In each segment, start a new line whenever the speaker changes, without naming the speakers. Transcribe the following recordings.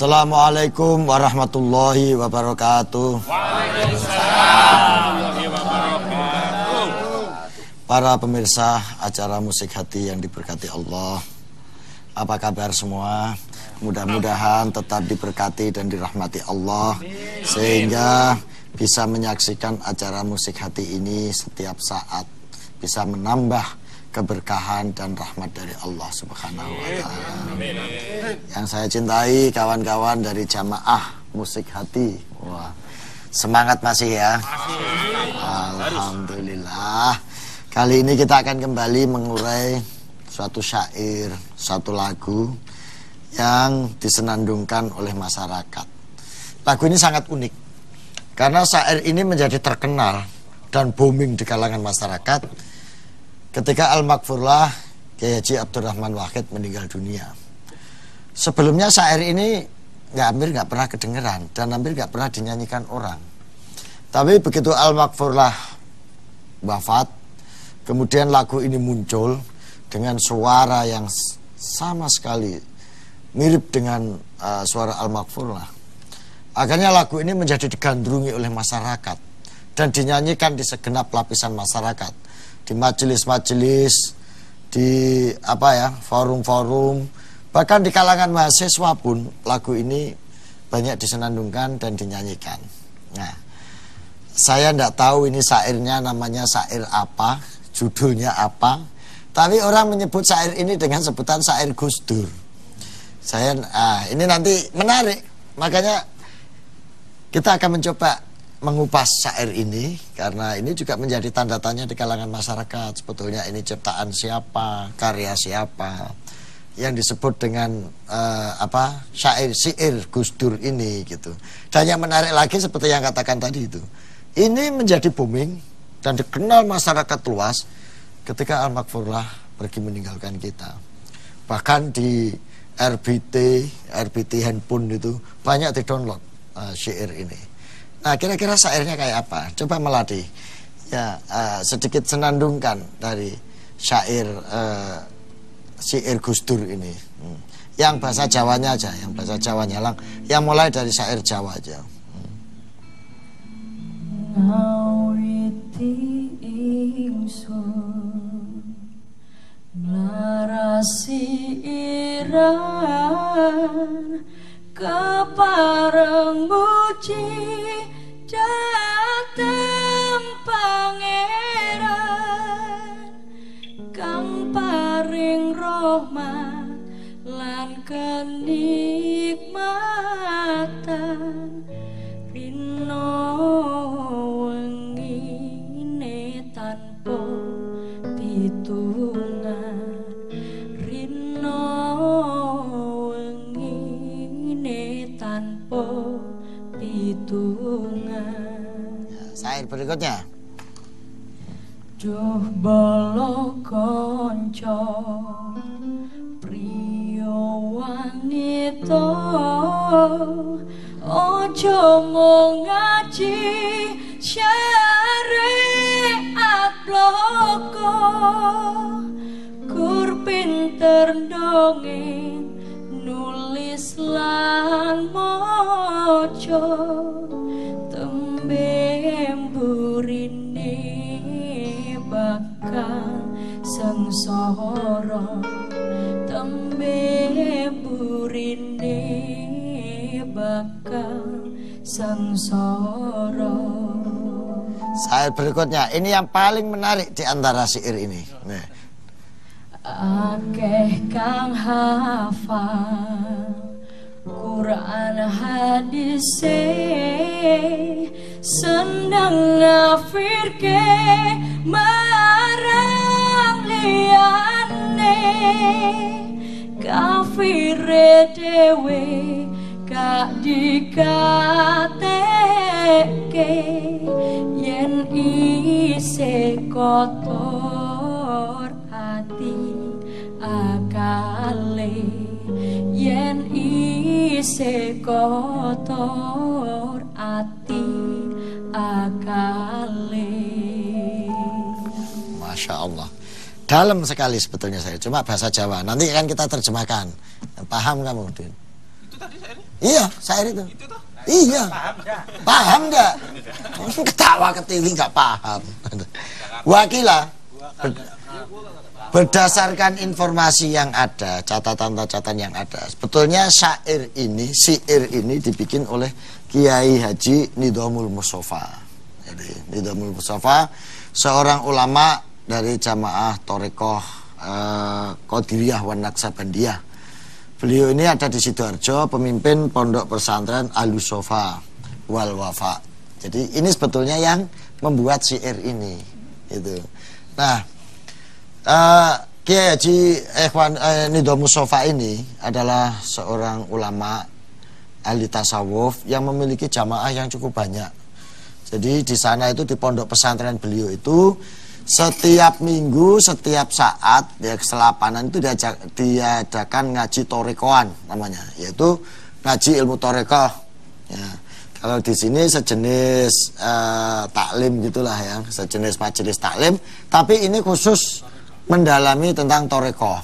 Assalamualaikum warahmatullahi wabarakatuh.
Waalaikumsalam warahmatullahi wabarakatuh.
Para pemirsa acara Musik Hati yang diberkati Allah, apa kabar semua? Mudah-mudahan tetap diberkati dan dirahmati Allah, sehingga bisa menyaksikan acara Musik Hati ini setiap saat, bisa menambah keberkahan dan rahmat dari Allah Subhanahu wa Ta'ala. Yang saya cintai, kawan-kawan dari jamaah Musik Hati. Wah, semangat masih ya? Alhamdulillah. Kali ini kita akan kembali mengurai suatu syair, suatu lagu yang disenandungkan oleh masyarakat. Lagu ini sangat unik karena syair ini menjadi terkenal dan booming di kalangan masyarakat ketika Al-Maghfurlah Kiai Haji Abdurrahman Wahid meninggal dunia. Sebelumnya syair ini hampir nggak pernah kedengeran dan hampir nggak pernah dinyanyikan orang. Tapi begitu Al-Maghfurlah wafat, kemudian lagu ini muncul dengan suara yang sama sekali mirip dengan suara Al-Maghfurlah. Akhirnya lagu ini menjadi digandrungi oleh masyarakat dan dinyanyikan di segenap lapisan masyarakat. Di majelis-majelis, di forum-forum, bahkan di kalangan mahasiswa pun lagu ini banyak disenandungkan dan dinyanyikan. Nah, saya tidak tahu ini syairnya namanya syair apa, judulnya apa, tapi orang menyebut syair ini dengan sebutan syair Gus Dur. Ini nanti menarik, makanya kita akan mencoba mengupas syair ini, karena ini juga menjadi tanda tanya di kalangan masyarakat. Sebetulnya ini ciptaan siapa, karya siapa yang disebut dengan syair Gus Dur ini gitu. Dan yang menarik lagi seperti yang katakan tadi itu, ini menjadi booming dan dikenal masyarakat luas ketika Al-Maghfurlah pergi meninggalkan kita. Bahkan di RBT handphone itu banyak di-download syair ini. Nah, kira-kira syairnya kayak apa? Coba Melati ya sedikit senandungkan dari syair Gus Dur ini. Yang bahasa Jawanya aja, yang mulai dari syair Jawa aja.
Ngawiti ingsun nglarasi iran kepareng muji dateng pangeran kang paring rahmat lan kenikmatan rino wengine tanpa pitungan rino wengine tanpa pitungan.
Syair berikutnya.
Duh bala kanca priya wanita aja mung ngaji syariat bloko kur pinter dongeng nulis lan maca tembe mburine bakal sengsara tembe mburine bakal sengsara.
Syair berikutnya, ini yang paling menarik di antara syair ini. Nih.
Akeh kang hafal Quran hadise seneng ngafirke marang liyane kafire dewe gak dikateke yen ise kotor hati akale yen ise kotor ati akale.
Masya Allah, dalam sekali sebetulnya saya, cuma bahasa Jawa. Nanti kan kita terjemahkan. Paham kamu, Din?
Itu tadi saya ini.
Iya, syair itu. Iya. Paham enggak? Ketawa ketiwi enggak paham. Wakilah berdasarkan informasi yang ada, catatan-catatan yang ada, sebetulnya syair ini dibikin oleh Kiai Haji Nidhamul Mustofa. Jadi Nidhamul Mustofa seorang ulama dari jamaah Thorekoh Qadiriyah wan Naqsabandiyah. Beliau ini ada di Sidoarjo, pemimpin pondok pesantren Al-Sofa wal Wafa. Jadi ini sebetulnya yang membuat syair ini, gitu. Nah, Kiai Haji Nidhamul Mustofa ini adalah seorang ulama ahli tasawuf yang memiliki jamaah yang cukup banyak. Jadi di sana itu di pondok pesantren beliau itu setiap minggu, setiap saat ya keselapanan itu diadakan ngaji torekoan namanya, yaitu ngaji ilmu torekoh. Ya, kalau di sini sejenis taklim gitulah ya, sejenis majelis taklim, tapi ini khusus mendalami tentang torekoh.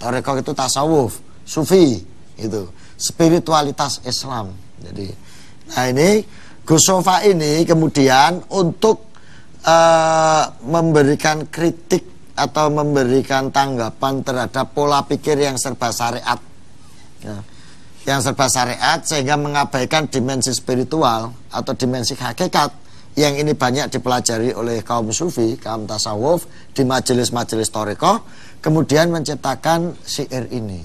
Torekoh itu tasawuf, sufi, itu spiritualitas Islam. Jadi, nah ini Gus Sofa ini kemudian untuk memberikan kritik atau memberikan tanggapan terhadap pola pikir yang serba syariat, ya, yang serba syariat, sehingga mengabaikan dimensi spiritual atau dimensi hakikat yang ini banyak dipelajari oleh kaum sufi, kaum tasawuf di majelis-majelis torekoh, kemudian menciptakan syair ini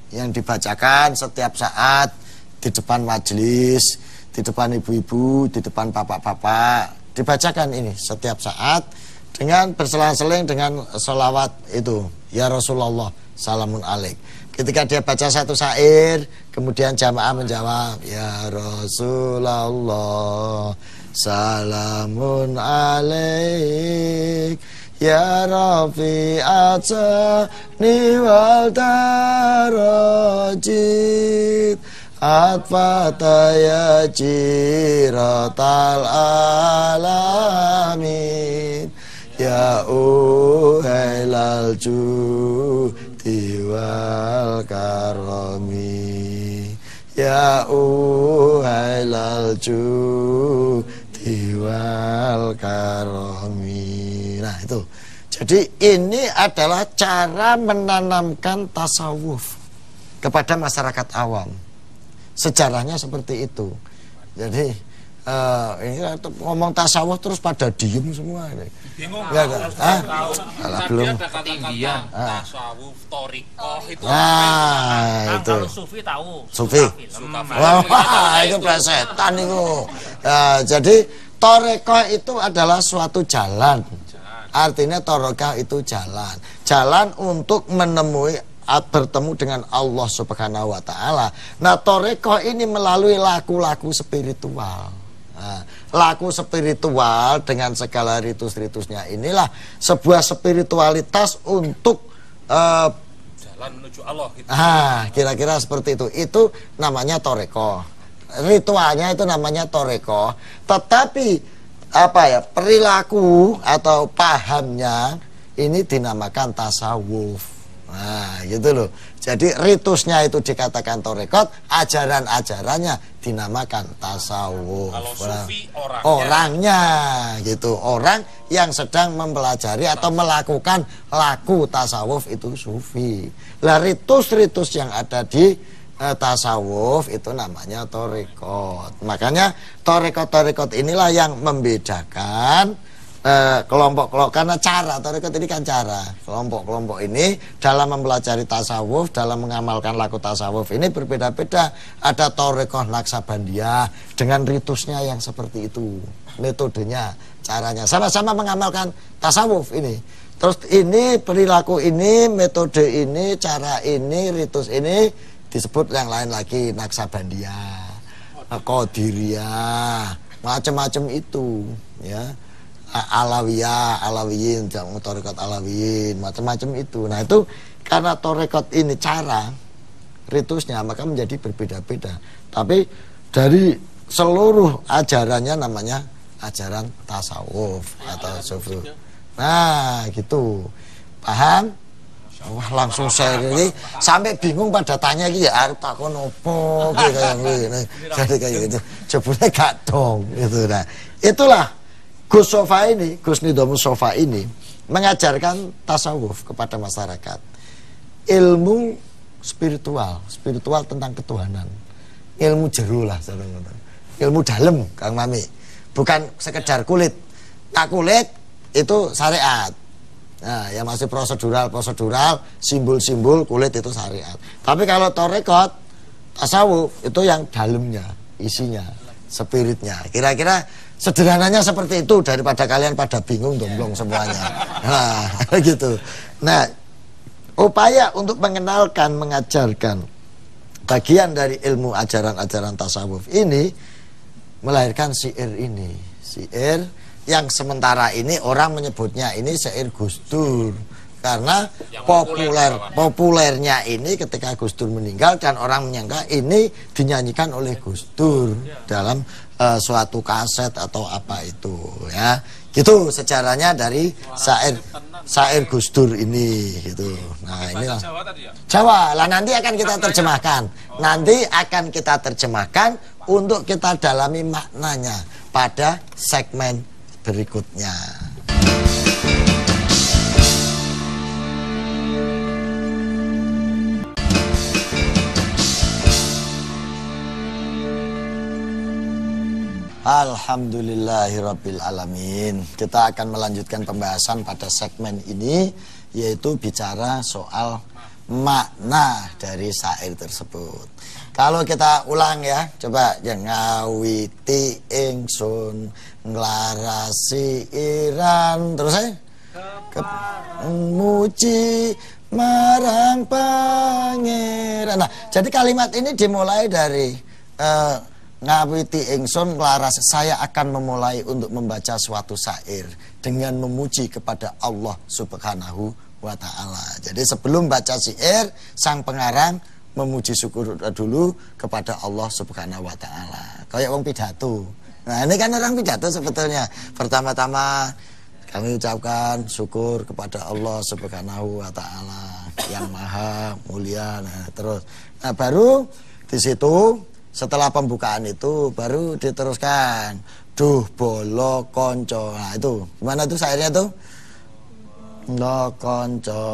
yang dibacakan setiap saat di depan majelis, di depan ibu-ibu, di depan bapak-bapak. Dibacakan ini setiap saat dengan berselang-seling dengan sholawat itu, ya Rasulullah salamun alaik. Ketika dia baca satu syair, kemudian jamaah menjawab, ya Rasulullah salamun alaik, ya rafi'atani wal darajid, atfataya jiratal alamin, ya uhailal judi wal karami, ya uhailal judi wal karami. Nah itu, jadi ini adalah cara menanamkan tasawuf kepada masyarakat awam. Sejarahnya seperti itu. Jadi ini ngomong tasawuf terus pada diem semua ini.
Bingung.
Belum.
Ketinggian tasawuf, thariqah itu.
Nah, itu.
Kalau sufi tahu.
Sufi. Wah, itu plesetan itu. Jadi thariqah itu adalah suatu jalan. Artinya thariqah itu jalan. Jalan untuk menemui, bertemu dengan Allah Subhanahu wa Ta'ala. Nah, thariqah ini melalui laku-laku spiritual. Nah, laku spiritual dengan segala ritus-ritusnya inilah sebuah spiritualitas untuk
jalan menuju Allah gitu.
Kira-kira seperti itu. Itu namanya thariqah. Ritualnya itu namanya thariqah. Tetapi perilaku atau pahamnya ini dinamakan tasawuf. Nah, gitu loh. Jadi ritusnya itu dikatakan thariqat, ajaran-ajarannya dinamakan tasawuf.
Kalau sufi
orangnya gitu. Orang yang sedang mempelajari atau melakukan laku tasawuf itu sufi. Lah ritus-ritus yang ada di tasawuf itu namanya thariqat. Makanya thariqat inilah yang membedakan kelompok-kelompok, karena cara thariqat ini kan cara. Kelompok-kelompok ini dalam mempelajari tasawuf, dalam mengamalkan laku tasawuf ini berbeda-beda. Ada thariqah Naqsabandiyah dengan ritusnya yang seperti itu, metodenya, caranya sama-sama mengamalkan tasawuf ini. Terus ini perilaku ini, metode ini, cara ini, ritus ini disebut yang lain lagi Naqsabandiyah, Qadiriyah, macam-macam itu ya. Alawiyah, Alawiyin, thariqat Alawiyin, macam-macam itu. Nah itu karena thariqat ini cara ritusnya maka menjadi berbeda-beda. Tapi dari seluruh ajarannya namanya ajaran tasawuf atau sufi. Nah gitu, paham? Wah, langsung saya ini sampai bingung pada tanya iki ya arep takon opo kayak ngene. Jadi kayak gitu. Jebule gak dong gitu. Nah, itulah Gus Sofa ini, Gus Nidomus Sofa ini mengajarkan tasawuf kepada masyarakat. Ilmu spiritual tentang ketuhanan. Ilmu jero lah, ilmu dalam, Kang Mami. Bukan sekedar kulit. Tak kulit itu syariat. Nah, yang masih prosedural, simbol-simbol kulit itu syariat. Tapi kalau torekot, tasawuf itu yang dalamnya, isinya, spiritnya. Kira-kira sederhananya seperti itu daripada kalian pada bingung domblong semuanya. Nah, gitu. Nah, upaya untuk mengenalkan, mengajarkan bagian dari ilmu ajaran-ajaran tasawuf ini melahirkan syair ini. Syair yang sementara ini orang menyebutnya ini syair Gus Dur karena populernya ini ketika Gus Dur meninggal dan orang menyangka ini dinyanyikan oleh Gus Dur dalam suatu kaset atau apa itu ya. Gitu sejarahnya dari syair Gus Dur ini gitu. Nah, inilah Jawa lah, nanti akan kita terjemahkan. Nanti akan kita terjemahkan untuk kita dalami maknanya pada segmen berikutnya. Alhamdulillahirabbil alamin. Kita akan melanjutkan pembahasan pada segmen ini, yaitu bicara soal makna dari syair tersebut. Kalau kita ulang ya, coba yang ngawiti ingsun nglarasi iran terus muji marang pangeran. Nah, jadi kalimat ini dimulai dari ngawiti ingsun nglarasi, saya akan memulai untuk membaca suatu syair dengan memuji kepada Allah Subhanahu wa ta'ala. Jadi sebelum baca syair, sang pengarang memuji syukur dulu kepada Allah Subhanahu wa ta'ala. Kayak wong pidato. Nah, ini kan orang pidato sebetulnya. Pertama-tama kami ucapkan syukur kepada Allah Subhanahu wa ta'ala yang maha mulia. Nah, terus baru di situ setelah pembukaan itu baru diteruskan duh bolo konco. Nah, itu gimana tuh syairnya tuh? Lo konco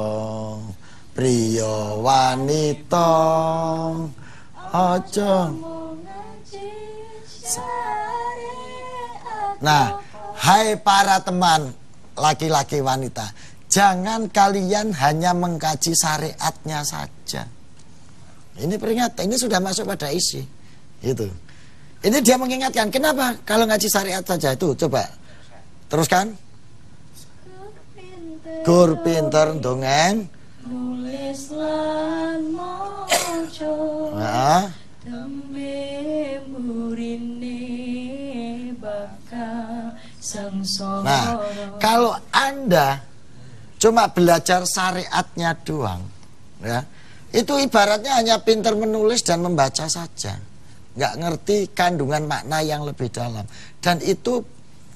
priya wanita aja. Nah, hai para teman laki-laki wanita, jangan kalian hanya mengkaji syariatnya saja. Ini peringatan, ini sudah masuk pada isi. Itu. Ini dia mengingatkan, kenapa kalau ngaji syariat saja itu? Coba teruskan. Gur pinter dongeng nulis lan maca. Heeh. Tembe murine bakal sengsara. Nah, kalau Anda cuma belajar syariatnya doang, ya, itu ibaratnya hanya pinter menulis dan membaca saja, nggak ngerti kandungan makna yang lebih dalam, dan itu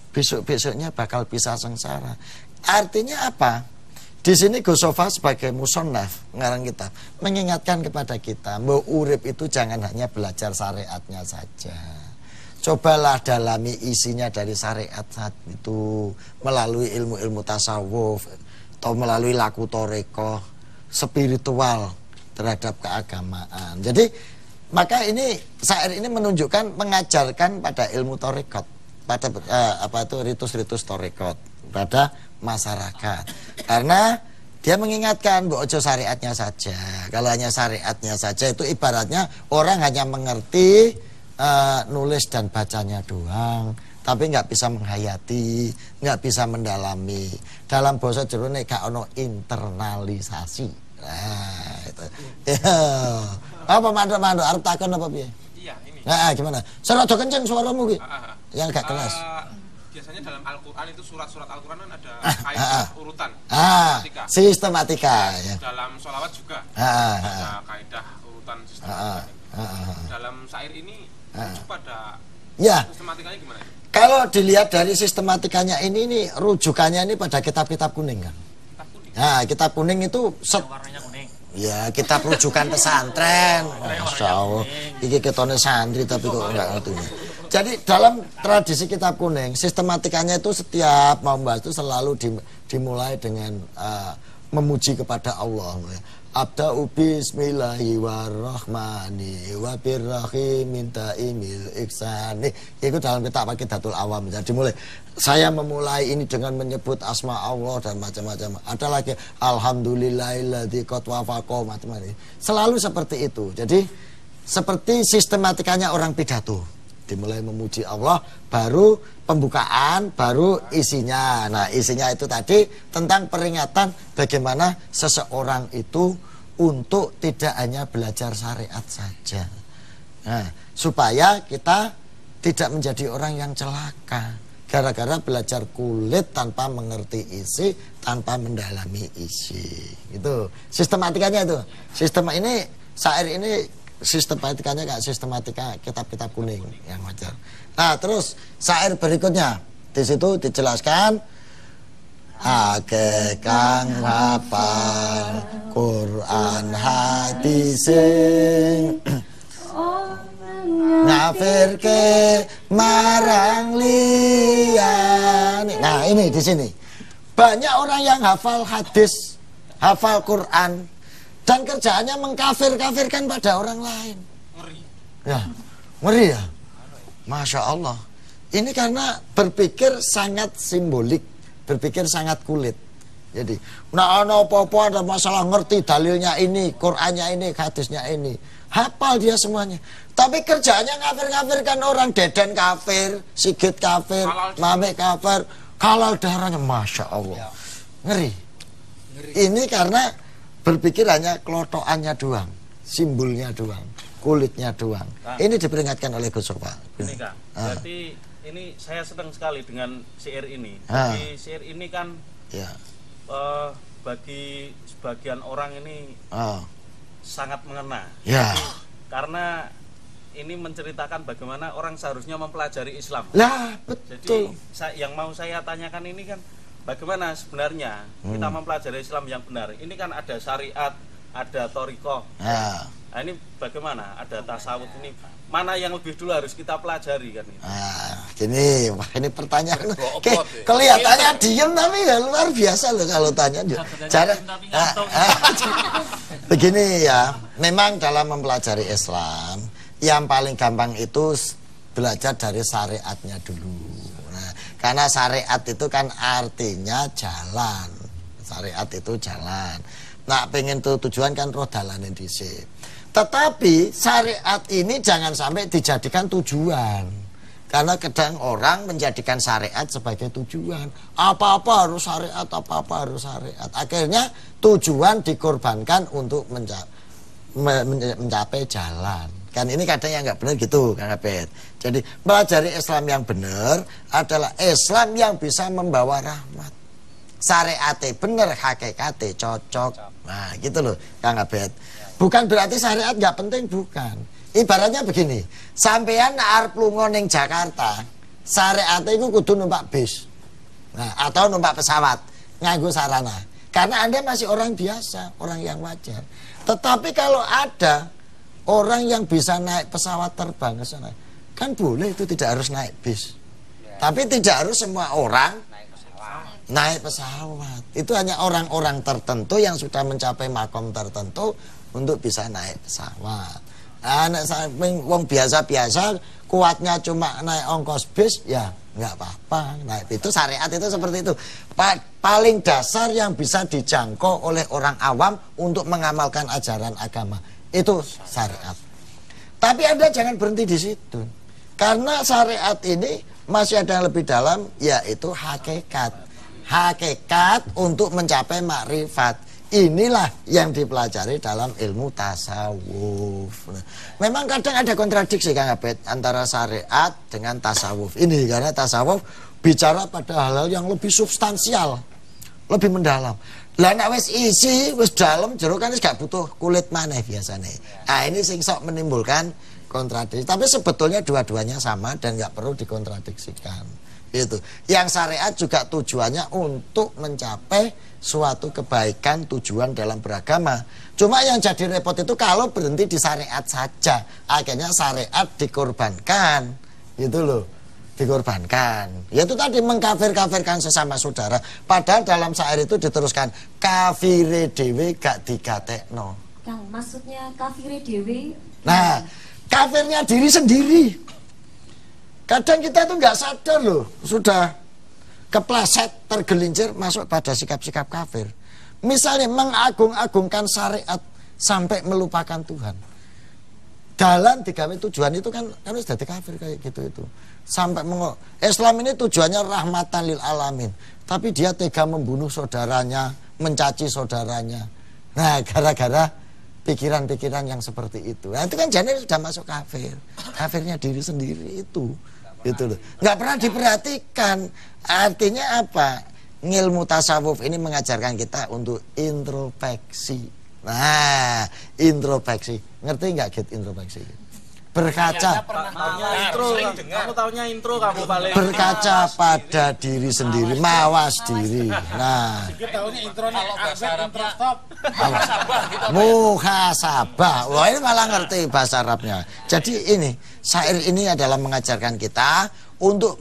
besok-besoknya bakal bisa sengsara. Artinya apa? Di sini Gus Sofa sebagai musonaf ngarang kitab mengingatkan kepada kita, bahwa urip itu jangan hanya belajar syariatnya saja. Cobalah dalami isinya dari syariat itu melalui ilmu-ilmu tasawuf atau melalui laku toreko spiritual terhadap keagamaan. Jadi maka ini syair ini menunjukkan, mengajarkan pada ilmu torekot, pada ritus-ritus torekot pada masyarakat. Karena dia mengingatkan bahwa ojo syariatnya saja. Kalau hanya syariatnya saja itu ibaratnya orang hanya mengerti nulis dan bacanya doang, tapi nggak bisa menghayati, nggak bisa mendalami. Dalam bahasa Jawa nek gak ono internalisasi. Nah, itu. Ya. Apa mandu arep takon apa piye? Iya, ini. Nah, gimana? Serada kenceng suaramu ki. Yang gak keras.
Biasanya dalam Al-Quran itu surat-surat Al-Quran kan ada kaidah urutan
sistematika ya.
Dalam sholawat juga ada kaidah urutan sistematika. Dalam syair ini pada sistematikanya gimana? Kalau
dilihat dari sistematikanya ini rujukannya ini pada kitab-kitab kuning kan. Nah, kitab kuning itu
warnanya kuning.
Ya, kitab rujukan pesantren. Masya Allah. Iki ketone santri tapi kok enggak ngerti. Jadi dalam tradisi kitab kuning, sistematikanya itu setiap mau membahas itu selalu dimulai dengan memuji kepada Allah. Abda'u bismillahi warrahmani wabirrahim minta imil iksani. Itu dalam kitab Aqidatul Awam. Jadi mulai saya memulai ini dengan menyebut asma Allah dan macam-macam. Ada lagi alhamdulillahilladzi qad wafaqa macam-macam. Selalu seperti itu. Jadi seperti sistematikanya orang pidato. Dimulai memuji Allah, baru pembukaan, baru isinya. Nah, isinya itu tadi tentang peringatan bagaimana seseorang itu untuk tidak hanya belajar syariat saja. Nah, supaya kita tidak menjadi orang yang celaka gara-gara belajar kulit tanpa mengerti isi, tanpa mendalami isi. Itu sistematikanya itu. Sistem ini, syair ini sistematikanya kayak sistematika kitab-kitab kuning yang wajar. Nah, terus syair berikutnya di situ dijelaskan akeh kang hafal Quran hadis ngafirke marang liyane. Nah, ini di sini banyak orang yang hafal hadis, hafal Quran, dan kerjaannya mengkafir-kafirkan pada orang lain.
Ngeri.
Ya, ngeri ya. Masya Allah. Ini karena berpikir sangat simbolik, berpikir sangat kulit. Jadi, nah ada apa-apa, ada masalah, ngerti dalilnya ini, Qur'annya ini, hadisnya ini. Hafal dia semuanya. Tapi kerjaannya ngafir-ngafirkan orang. Deden kafir, Sigit kafir, Mame kafir, halal darahnya. Masya Allah. Ngeri. Ini karena berpikir hanya kelotokannya doang, simbolnya doang, kulitnya doang. Nah, ini diperingatkan oleh Gus Sofa.
Ini Kang, berarti ini saya senang sekali dengan syair ini. Jadi syair ini kan
ya.
Bagi sebagian orang ini sangat mengena.
Ya.
Jadi, karena ini menceritakan bagaimana orang seharusnya mempelajari Islam.
Lah, betul.
Jadi yang mau saya tanyakan ini kan, bagaimana sebenarnya kita mempelajari Islam yang benar? Ini kan ada syariat, ada thariqah. Nah, ini bagaimana? Ada tasawuf ini. Mana yang lebih dulu harus kita pelajari kan ini?
Gini, wah ini pertanyaan. Kelihatannya diem tapi ya luar biasa loh kalau tanya. Cara begini ya, memang dalam mempelajari Islam yang paling gampang itu belajar dari syariatnya dulu. Karena syariat itu kan artinya jalan. Syariat itu jalan. Nah, pengen tuh tujuan kan roh dalanin dhisik. Tetapi syariat ini jangan sampai dijadikan tujuan. Karena kadang orang menjadikan syariat sebagai tujuan. Apa-apa harus syariat, apa-apa harus syariat. Akhirnya tujuan dikorbankan untuk mencapai jalan. Kan ini kadang yang nggak benar gitu, Kang Abed. Jadi pelajari Islam yang benar adalah Islam yang bisa membawa rahmat. Syariatnya benar, hakikatnya cocok. Nah gitu loh, Kang Abed. Bukan berarti syariat nggak penting, bukan. Ibaratnya begini, sampean arep lunga ning Jakarta, syariatnya itu kudu numpak bis. Nah, atau numpak pesawat, nganggo sarana. Karena Anda masih orang biasa, orang yang wajar. Tetapi kalau ada orang yang bisa naik pesawat terbang ke sana, kan boleh, itu tidak harus naik bis. Tapi tidak harus semua orang naik pesawat. Itu hanya orang-orang tertentu yang sudah mencapai makom tertentu untuk bisa naik pesawat. Anak wong biasa-biasa kuatnya cuma naik ongkos bis, ya nggak apa-apa. Nah, itu syariat itu seperti itu. Paling dasar yang bisa dijangkau oleh orang awam untuk mengamalkan ajaran agama. Itu syariat. Tapi Anda jangan berhenti di situ. Karena syariat ini masih ada yang lebih dalam, yaitu hakikat. Hakikat untuk mencapai makrifat. Inilah yang dipelajari dalam ilmu tasawuf. Memang kadang ada kontradiksi, Kang Abed, antara syariat dengan tasawuf. Ini karena tasawuf bicara pada hal-hal yang lebih substansial, lebih mendalam. Lah nek wis isi, wis dalam, jero kan wis gak butuh kulit maneh biasanya. Nah, ini sing sok menimbulkan kontradiksi. Tapi sebetulnya dua-duanya sama dan gak perlu dikontradiksikan. Itu. Yang syariat juga tujuannya untuk mencapai suatu kebaikan tujuan dalam beragama. Cuma yang jadi repot itu kalau berhenti di syariat saja, akhirnya syariat dikorbankan, gitu loh, dikorbankan. Yaitu tadi mengkafir-kafirkan sesama saudara. Padahal dalam syair itu diteruskan kafire dewe gak digatekno.
Kang, maksudnya kafire dewe?
Nah, kafirnya diri sendiri. Kadang kita itu nggak sadar loh, sudah kepleset, tergelincir masuk pada sikap-sikap kafir. Misalnya mengagung-agungkan syariat sampai melupakan Tuhan. Dalam digawe tujuan itu kan sudah kafir kayak gitu itu. Sampai Islam ini tujuannya rahmatan lil alamin, tapi dia tega membunuh saudaranya, mencaci saudaranya. Nah, gara-gara pikiran-pikiran yang seperti itu. Nah, itu kan jadi sudah masuk kafir. Kafirnya diri sendiri itu. Gitu loh. Nggak pernah diperhatikan. Artinya apa? Ilmu tasawuf ini mengajarkan kita untuk introspeksi. Nah, introspeksi. Ngerti nggak Git introspeksi? Berkaca.
Kamu taunya intro kamu paling.
Berkaca pada diri sendiri, mawas diri. Nah, muhasabah. Wah, ini malah ngerti bahasa Arabnya. Jadi ini syair ini adalah mengajarkan kita untuk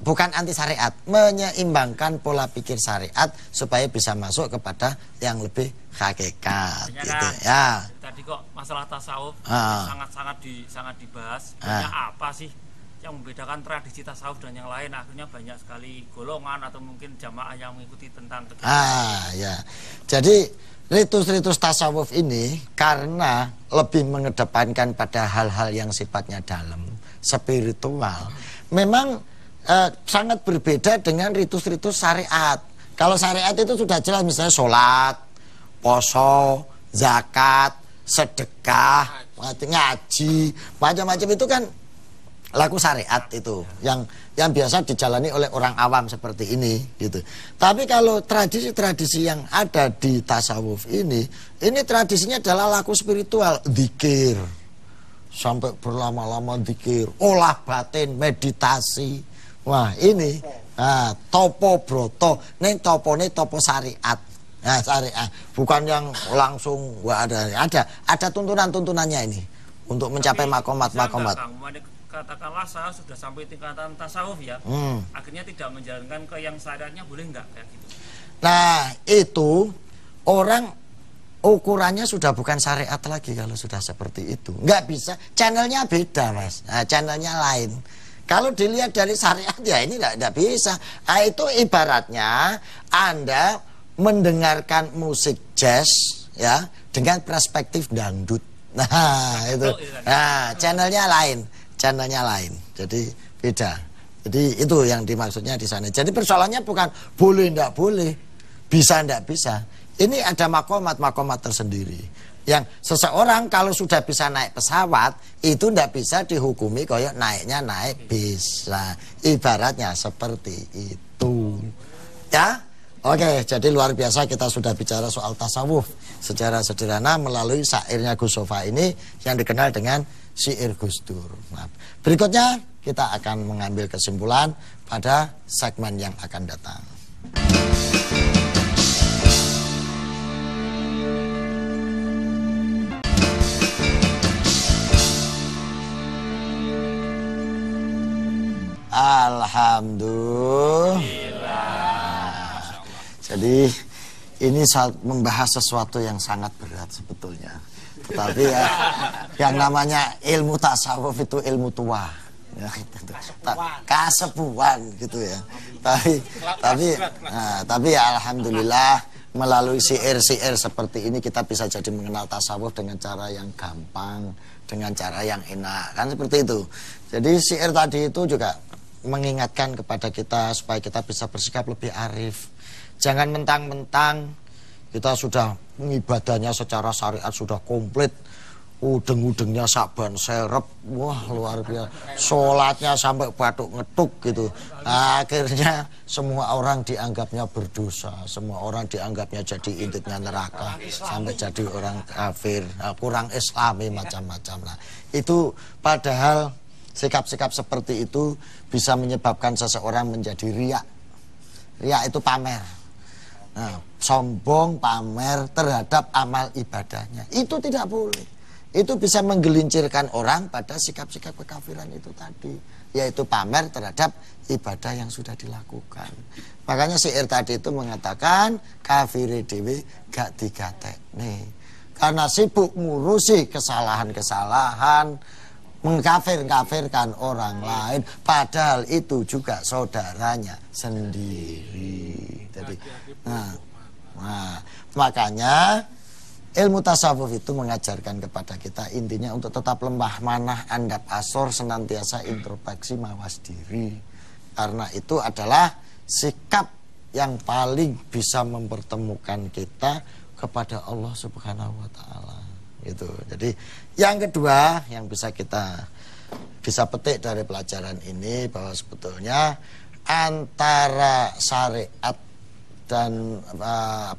bukan anti syariat, menyeimbangkan pola pikir syariat supaya bisa masuk kepada yang lebih hakikat gitu ya.
Tadi kok masalah tasawuf sangat dibahas. Apa sih yang membedakan tradisi tasawuf dan yang lain? Akhirnya banyak sekali golongan atau mungkin jamaah yang mengikuti tentang kegiatan.
Ya. Jadi ritus-ritus tasawuf ini karena lebih mengedepankan pada hal-hal yang sifatnya dalam, spiritual. Memang sangat berbeda dengan ritus-ritus syariat. Kalau syariat itu sudah jelas, misalnya sholat, poso, zakat, sedekah, ngaji, macam-macam itu kan laku syariat itu yang biasa dijalani oleh orang awam seperti ini gitu. Tapi kalau tradisi-tradisi yang ada di tasawuf ini tradisinya adalah laku spiritual, zikir. Sampai berlama-lama zikir, olah batin, meditasi. Wah, ini topo broto, neng topo syariat. Nah, syariat bukan yang langsung ada tuntunan-tuntunannya ini untuk mencapai makomat-makomat.
Katakanlah saya sudah sampai tingkatan tasawuf ya, akhirnya tidak menjalankan ke yang syariatnya, boleh nggak kayak gitu?
Nah, itu orang ukurannya sudah bukan syariat lagi kalau sudah seperti itu. Nggak bisa, channelnya beda mas, channelnya lain. Kalau dilihat dari syariat ya ini nggak bisa. Nah, itu ibaratnya Anda mendengarkan musik jazz ya dengan perspektif dangdut. Nah itu, channelnya lain, jadi beda. Jadi itu yang dimaksudnya di sana. Jadi persoalannya bukan boleh ndak boleh, bisa ndak bisa. Ini ada makomat tersendiri. Yang seseorang kalau sudah bisa naik pesawat itu ndak bisa dihukumi kayak naik bis. Nah, ibaratnya seperti itu. Ya. Oke, jadi luar biasa kita sudah bicara soal tasawuf secara sederhana melalui syairnya Gus Sofa ini yang dikenal dengan syair Gus Dur. Nah, berikutnya kita akan mengambil kesimpulan pada segmen yang akan datang. Alhamdulillah. Jadi ini membahas sesuatu yang sangat berat sebetulnya. Tetapi ya yang namanya ilmu tasawuf itu ilmu tua. Ya, kasepuan gitu ya. Tapi ya alhamdulillah melalui syair-syair seperti ini kita bisa jadi mengenal tasawuf dengan cara yang gampang, dengan cara yang enak. Kan seperti itu. Jadi syair tadi itu juga mengingatkan kepada kita supaya kita bisa bersikap lebih arif. Jangan mentang-mentang kita sudah ngibadahnya secara syariat sudah komplit, udeng-udengnya saban serep, wah luar biasa, sholatnya sampai batuk ngetuk gitu. Akhirnya semua orang dianggapnya berdosa, semua orang dianggapnya jadi intipnya neraka, sampai jadi orang kafir, kurang islami macam-macam. Nah, itu padahal Sikap-sikap seperti itu bisa menyebabkan seseorang menjadi riak. Riak itu pamer. Nah, sombong, pamer terhadap amal ibadahnya. Itu tidak boleh. Itu bisa menggelincirkan orang pada sikap-sikap kekafiran itu tadi, yaitu pamer terhadap ibadah yang sudah dilakukan. Makanya syair tadi itu mengatakan kafire dhewe gak digatekne. Karena sibuk ngurusi kesalahan-kesalahan, mengkafir-kafirkan orang lain, padahal itu juga saudaranya sendiri. Jadi, makanya ilmu tasawuf itu mengajarkan kepada kita intinya untuk tetap lembah manah, andap asor, senantiasa introspeksi, mawas diri. Karena itu adalah sikap yang paling bisa mempertemukan kita kepada Allah Subhanahu wa taala. Itu. Jadi yang kedua yang bisa kita petik dari pelajaran ini bahwa sebetulnya antara syariat dan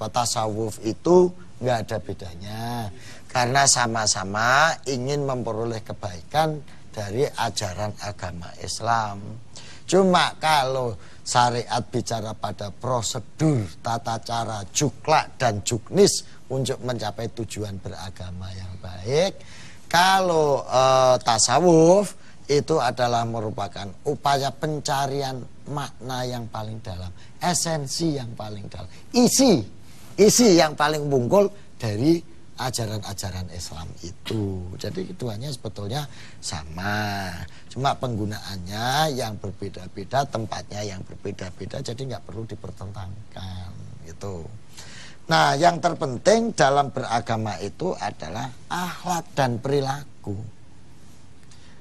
tasawuf itu nggak ada bedanya, karena sama-sama ingin memperoleh kebaikan dari ajaran agama Islam. Cuma kalau syariat bicara pada prosedur, tata cara, juklak dan juknis untuk mencapai tujuan beragama yang baik, kalau tasawuf itu adalah merupakan upaya pencarian makna yang paling dalam, esensi yang paling dalam, isi yang paling bungkul dari ajaran-ajaran Islam itu. Jadi keduanya sebetulnya sama, cuma penggunaannya yang berbeda-beda, tempatnya yang berbeda-beda, jadi nggak perlu dipertentangkan gitu. Nah, yang terpenting dalam beragama itu adalah akhlak dan perilaku.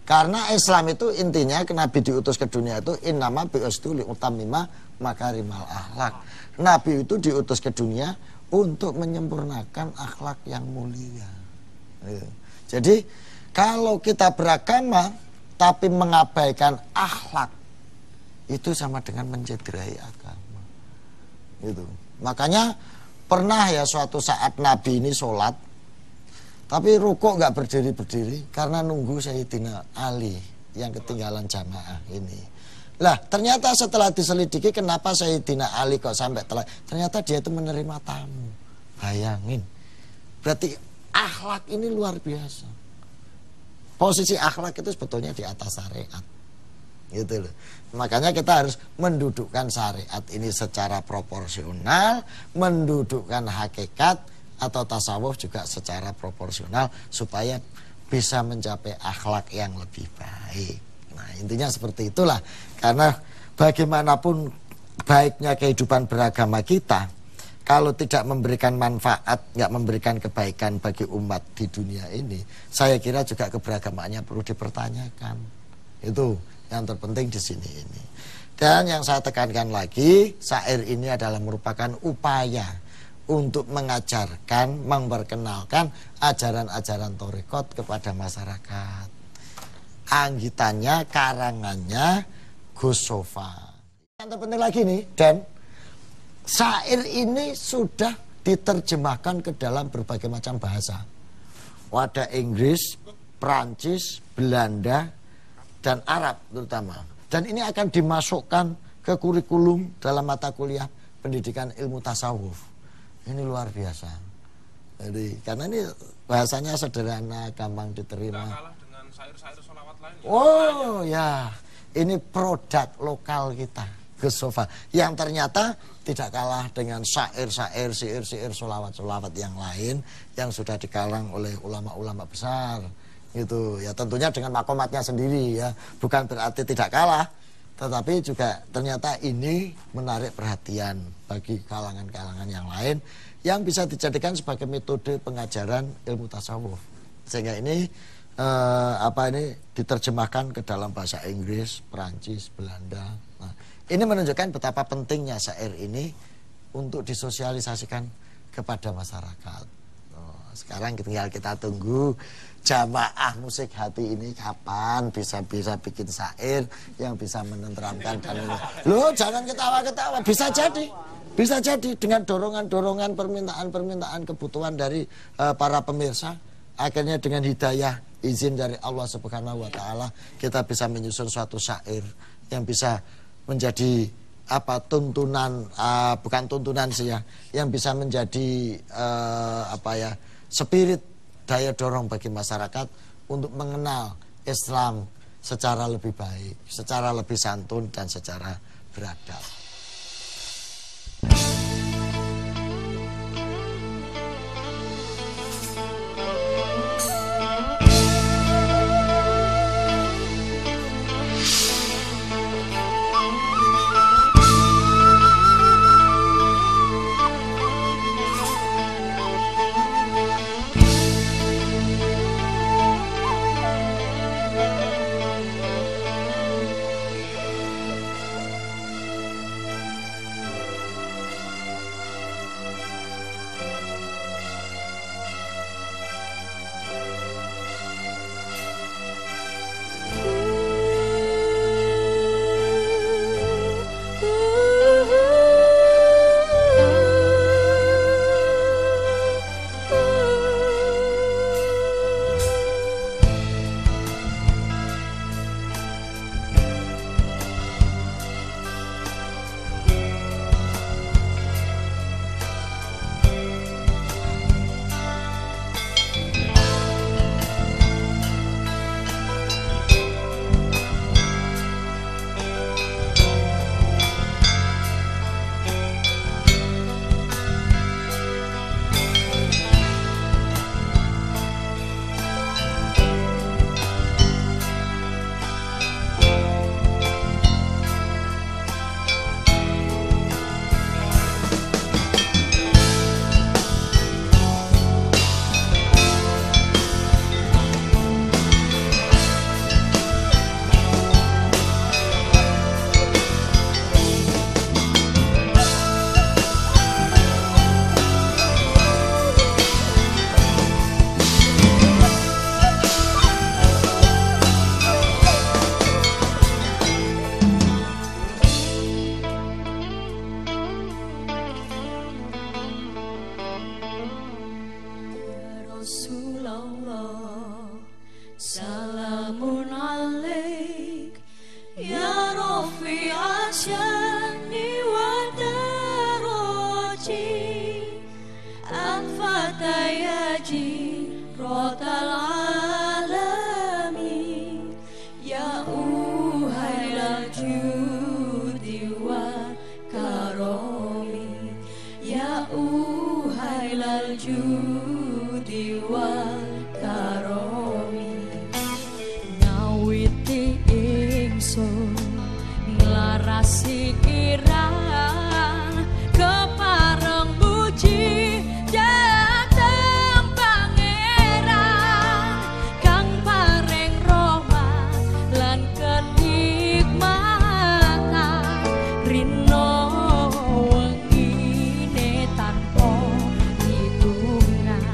Karena Islam itu intinya Nabi diutus ke dunia itu innama bi'ustu li'utamima makarimal akhlak. Nabi itu diutus ke dunia untuk menyempurnakan akhlak yang mulia. Jadi kalau kita beragama tapi mengabaikan akhlak, itu sama dengan mencederai agama. Gitu. Makanya pernah ya suatu saat Nabi ini sholat, tapi rukuk nggak berdiri-berdiri karena nunggu Sayyidina Ali yang ketinggalan jamaah ini. Lah ternyata setelah diselidiki kenapa Sayyidina Ali kok sampai telat, ternyata dia itu menerima tamu. Bayangin, berarti akhlak ini luar biasa. Posisi akhlak itu sebetulnya di atas syariat, gitu loh. Makanya kita harus mendudukkan syariat ini secara proporsional, mendudukkan hakikat atau tasawuf juga secara proporsional supaya bisa mencapai akhlak yang lebih baik. Nah intinya seperti itulah. Karena bagaimanapun baiknya kehidupan beragama kita, kalau tidak memberikan manfaat, nggak memberikan kebaikan bagi umat di dunia ini, saya kira juga keberagamaannya perlu dipertanyakan. Itu yang terpenting di sini ini. Dan yang saya tekankan lagi, syair ini adalah merupakan upaya untuk mengajarkan, memperkenalkan ajaran-ajaran thariqat kepada masyarakat. Anggitannya, karangannya Gus Sofa. Yang terpenting lagi nih, Dan, syair ini sudah diterjemahkan ke dalam berbagai macam bahasa. Ada Inggris, Prancis, Belanda, dan Arab terutama. Dan ini akan dimasukkan ke kurikulum dalam mata kuliah pendidikan ilmu tasawuf. Ini luar biasa. Jadi karena ini bahasanya sederhana, gampang diterima.
Tidak kalah dengan syair-syair sholawat lain.
Oh ya, ini produk lokal kita, Gus Sofa, yang ternyata tidak kalah dengan syair-syair, syair-syair, sholawat-sholawat yang lain yang sudah dikalang oleh ulama-ulama besar. Gitu ya, tentunya dengan makomatnya sendiri ya, bukan berarti tidak kalah, tetapi juga ternyata ini menarik perhatian bagi kalangan-kalangan yang lain yang bisa dijadikan sebagai metode pengajaran ilmu tasawuf. Sehingga ini diterjemahkan ke dalam bahasa Inggris, Perancis, Belanda. Nah, ini menunjukkan betapa pentingnya syair ini untuk disosialisasikan kepada masyarakat. Sekarang tinggal kita tunggu jamaah musik hati ini kapan bisa bikin syair yang bisa menenteramkan dan ini. Loh, jangan ketawa-ketawa, bisa jadi dengan dorongan-dorongan, permintaan-permintaan, kebutuhan dari para pemirsa, akhirnya dengan hidayah izin dari Allah Subhanahu wa taala kita bisa menyusun suatu syair yang bisa menjadi tuntunan, bukan tuntunan sih ya, yang bisa menjadi spirit daya dorong bagi masyarakat untuk mengenal Islam secara lebih baik, secara lebih santun dan secara beradab.
Salamun alaik ya Rafi asyani wa daraji anfatayaji rotal alami ya uhailal judi wa karomi ya uhailal judi wa karomi ngawiti ingsun nglarasi kirang kepareng muji dhateng pangeran kang paring rahmat lan kenikmatan rino wengine tanpa hitungan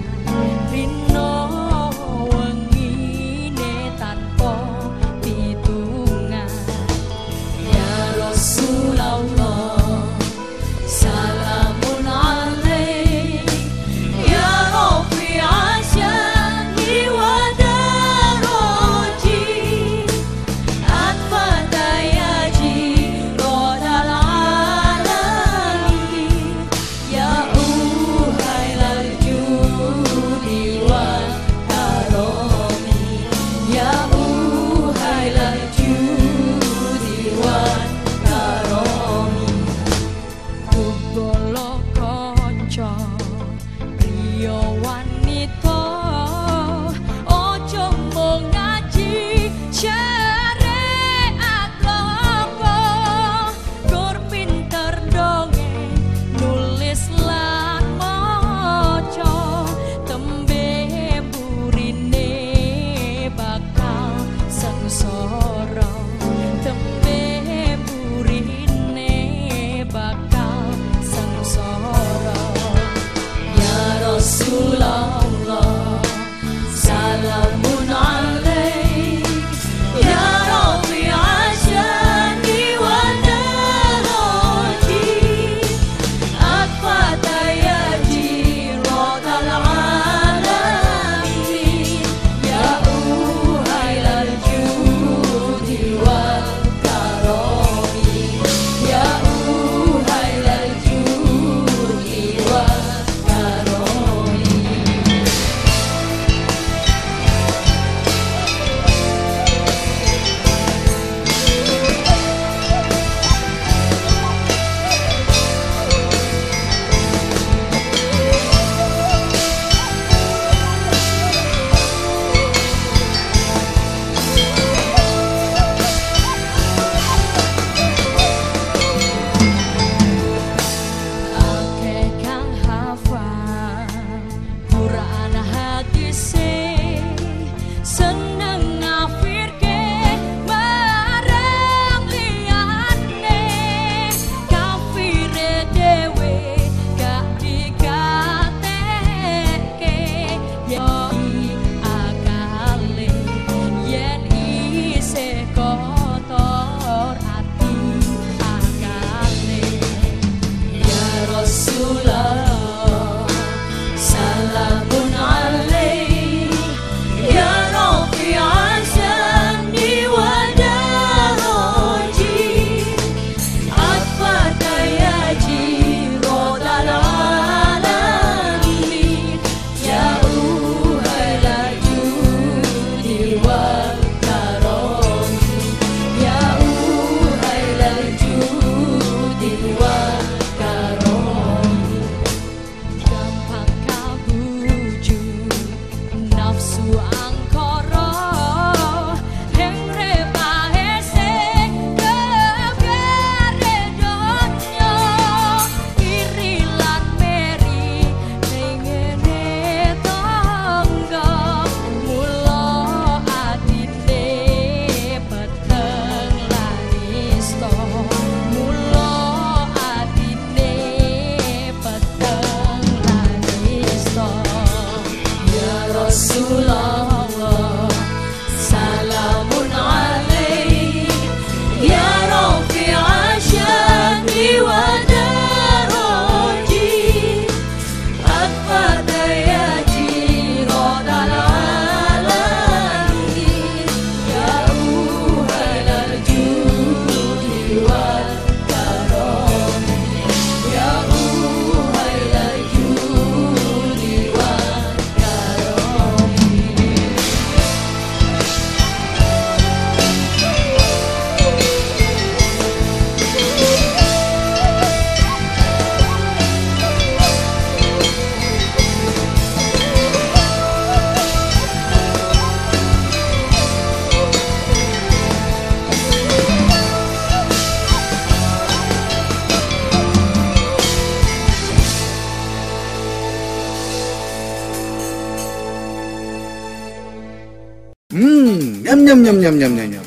Nyam nyam nyam nyam nyam nyam nyam.